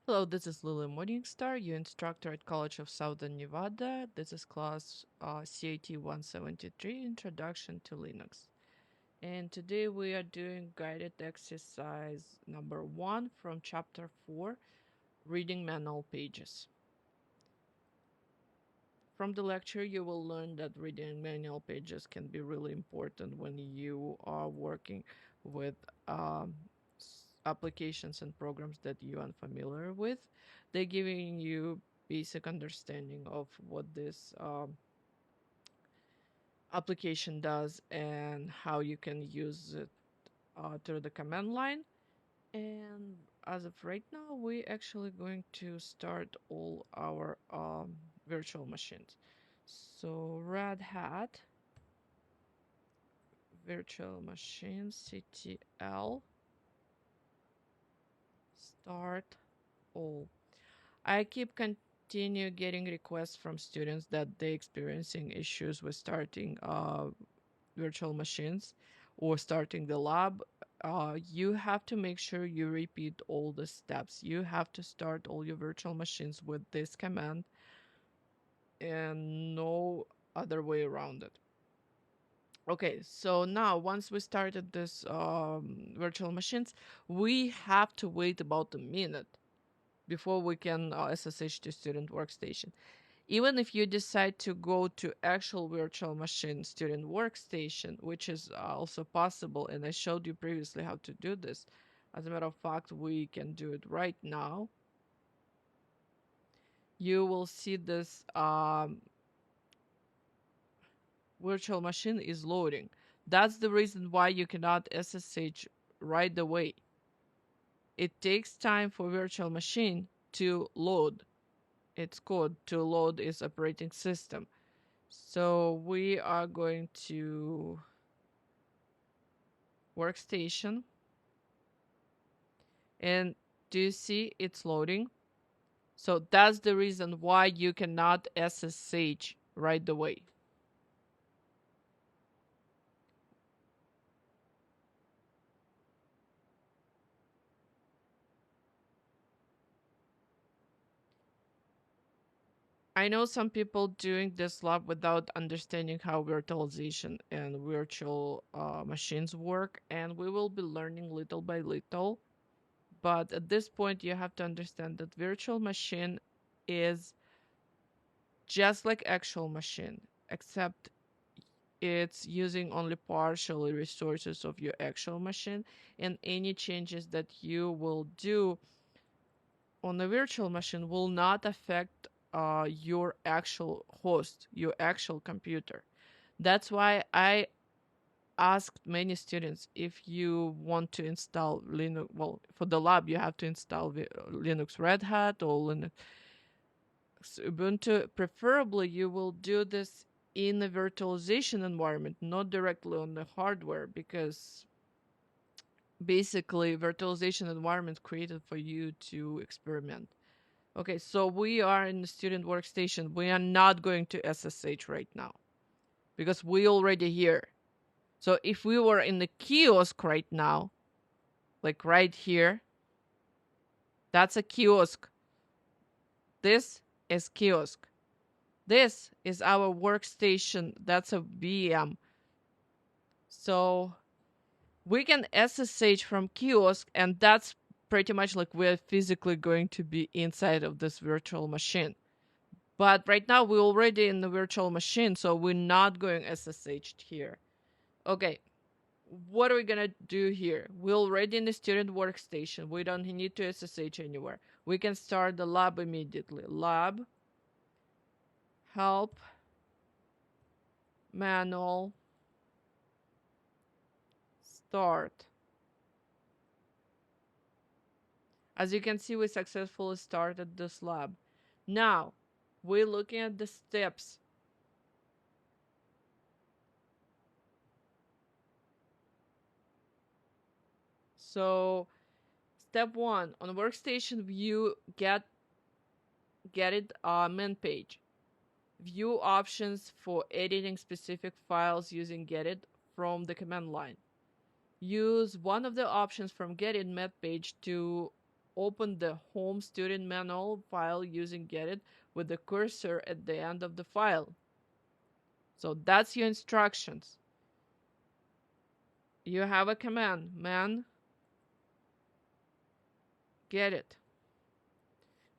Hello, this is Lily Morningstar, your instructor at College of Southern Nevada. This is class CAT 173, Introduction to Linux. And today we are doing guided exercise number 1 from chapter 4, reading manual pages. From the lecture, you will learn that reading manual pages can be really important when you are working with applications and programs that you are unfamiliar with. They're giving you basic understanding of what this application does and how you can use it through the command line. And as of right now, we're actually going to start all our virtual machines. So Red Hat virtual machine CTL start all. I keep continue getting requests from students that they're experiencing issues with starting virtual machines or starting the lab. You have to make sure you repeat all the steps. You have to start all your virtual machines with this command and no other way around it. Okay, so now once we started this virtual machines, we have to wait about a minute before we can SSH to student workstation. Even if you decide to go to actual virtual machine student workstation, which is also possible, and I showed you previously how to do this. As a matter of fact, we can do it right now. You will see this virtual machine is loading. That's the reason why you cannot SSH right away. It takes time for virtual machine to load its code, to load its operating system. So we are going to workstation, and do you see it's loading? So that's the reason why you cannot SSH right away. I know some people doing this lab without understanding how virtualization and virtual machines work, and we will be learning little by little. But at this point, you have to understand that virtual machine is just like actual machine, except it's using only partially resources of your actual machine, and any changes that you will do on a virtual machine will not affect your actual host, your actual computer. That's why I asked many students, if you want to install Linux, well, for the lab, you have to install Linux Red Hat or Linux Ubuntu. Preferably, you will do this in a virtualization environment, not directly on the hardware, because basically virtualization environment created for you to experiment. Okay, so we are in the student workstation. We are not going to SSH right now because we already here. So if we were in the kiosk right now, like right here, that's a kiosk. This is kiosk. This is our workstation. That's a VM. So we can SSH from kiosk, and that's pretty much like we're physically going to be inside of this virtual machine. But right now we're already in the virtual machine, so we're not going SSH here. Okay, what are we gonna do here? We're already in the student workstation. We don't need to SSH anywhere. We can start the lab immediately. Lab, help, manual, start. As you can see, we successfully started this lab. Now, we're looking at the steps. So, step 1, on workstation view, get it main page. View options for editing specific files using get it from the command line. Use one of the options from get it map page to open the home student manual file using get it with the cursor at the end of the file. So that's your instructions. You have a command, man get it.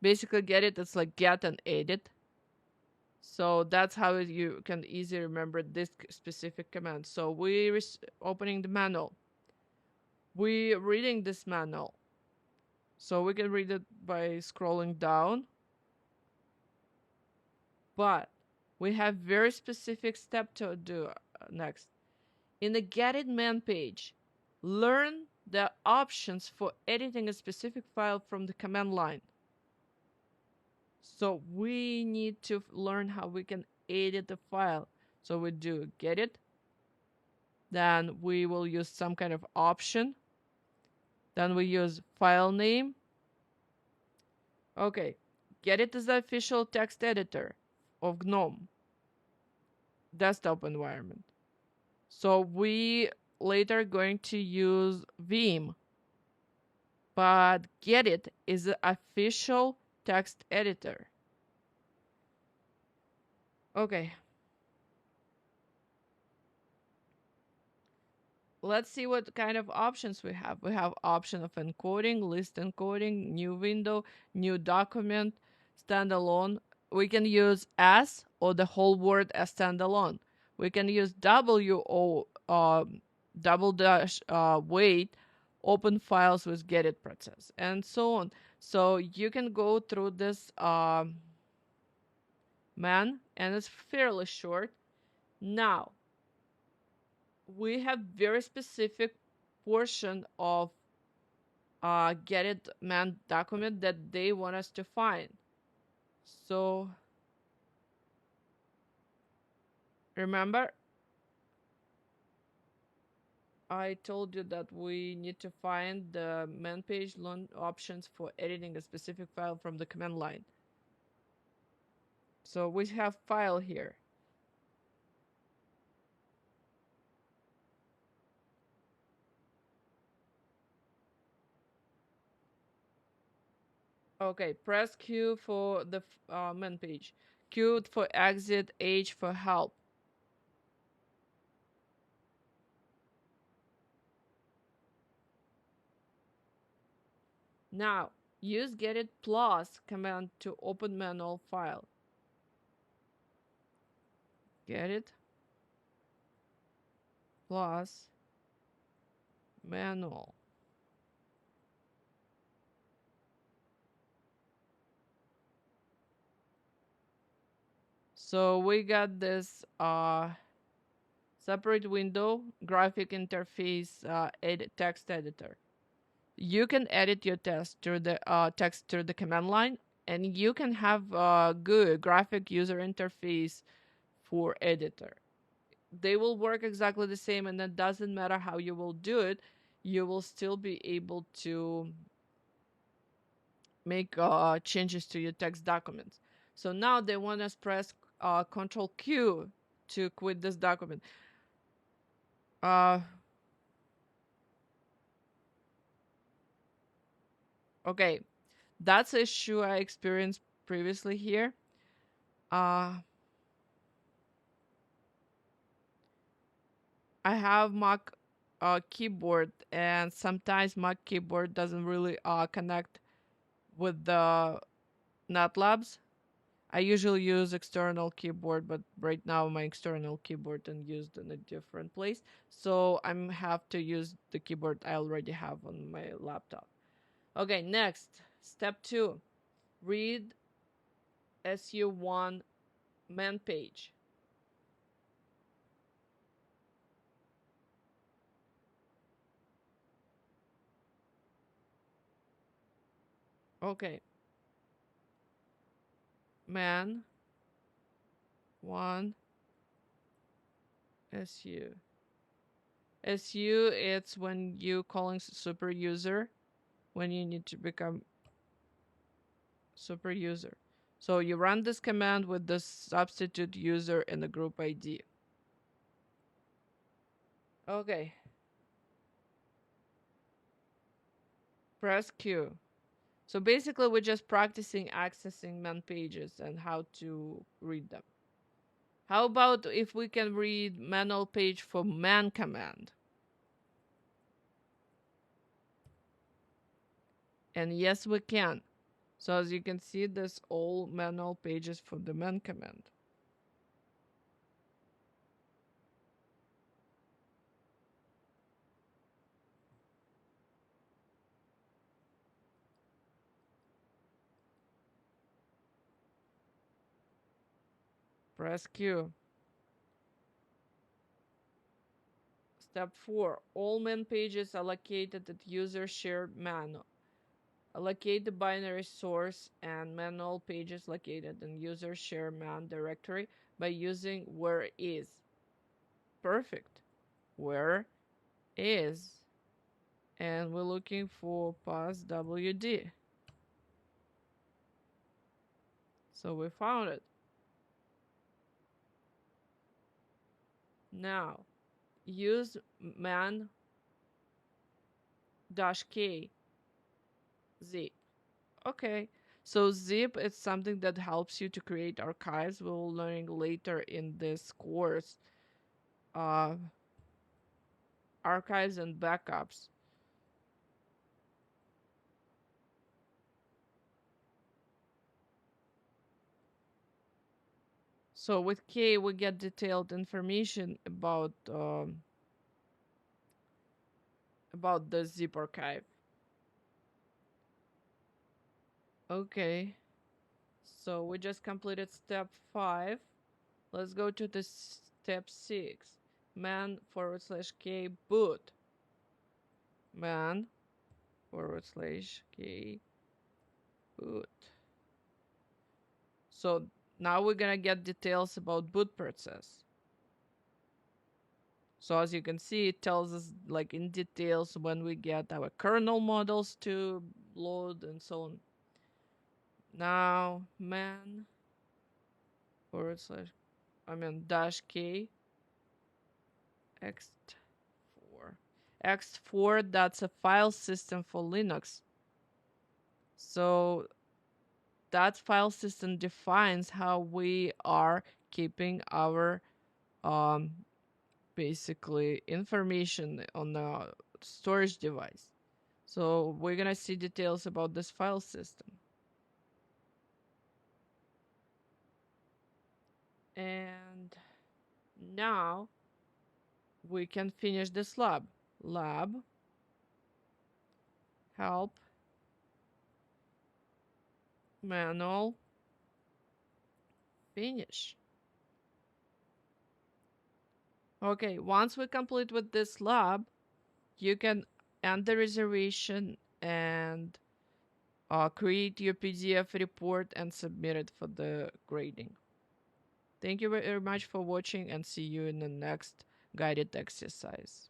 Basically, get it, it's like get and edit. So that's how you can easily remember this specific command. So we're opening the manual. We're reading this manual. So we can read it by scrolling down. But we have very specific step to do next. In the Get It Man page, learn the options for editing a specific file from the command line. So we need to learn how we can edit the file. So we do get it. Then we will use some kind of option. Then we use file name. Okay, get it is the official text editor of GNOME desktop environment. So we later going to use Vim, but get it is the official text editor. Okay. Let's see what kind of options we have. We have option of encoding, list encoding, new window, new document, standalone. We can use as or the whole word as standalone. We can use W or double dash wait, open files with get it process, and so on. So you can go through this man, and it's fairly short. Now, we have very specific portion of get it man document that they want us to find. So remember, I told you that we need to find the man page learn options for editing a specific file from the command line. So we have file here. Okay, press Q for the man page, Q for exit, H for help. Now, use get it plus command to open manual file. Get it plus manual. So we got this separate window, graphic interface, edit text editor. You can edit your text through the command line, and you can have a good graphic user interface for editor. They will work exactly the same, and it doesn't matter how you will do it. You will still be able to make changes to your text documents. So now they want us press Control Q to quit this document. Okay, that's an issue I experienced previously here. I have Mac keyboard, and sometimes Mac keyboard doesn't really connect with the NetLabs. I usually use external keyboard, but right now my external keyboard is used in a different place. So I'm have to use the keyboard I already have on my laptop. Okay, next. Step 2. Read SU1 man page. Okay. Man 1 SU. SU, it's when you calling super user, when you need to become super user. So you run this command with the substitute user and the group ID. Okay. Press Q. So basically, we're just practicing accessing man pages and how to read them. How about if we can read manual page for man command? And yes, we can. So as you can see, there's all manual pages for the man command. Press Q. Step 4. All man pages allocated at user shared man. Allocate the binary source and manual pages located in user share man directory by using where is. Perfect. Where is. And we're looking for pass WD. So we found it. Now, use man -k zip. Okay, so zip is something that helps you to create archives. We'll learn later in this course. Uh, archives and backups. So with K, we get detailed information about the zip archive. Okay, so we just completed step 5. Let's go to the step 6. Man/k boot. Man/k boot. So now we're gonna get details about boot process. So as you can see, it tells us like in details when we get our kernel models to load and so on. Now man forward slash -k x4. X4, that's a file system for Linux. So that file system defines how we are keeping our um, basically information on the storage device. So we're gonna see details about this file system. And now we can finish this lab. Lab, help, manual, finish. Okay, once we complete with this lab, you can end the reservation and create your PDF report and submit it for the grading. Thank you very much for watching and see you in the next guided exercise.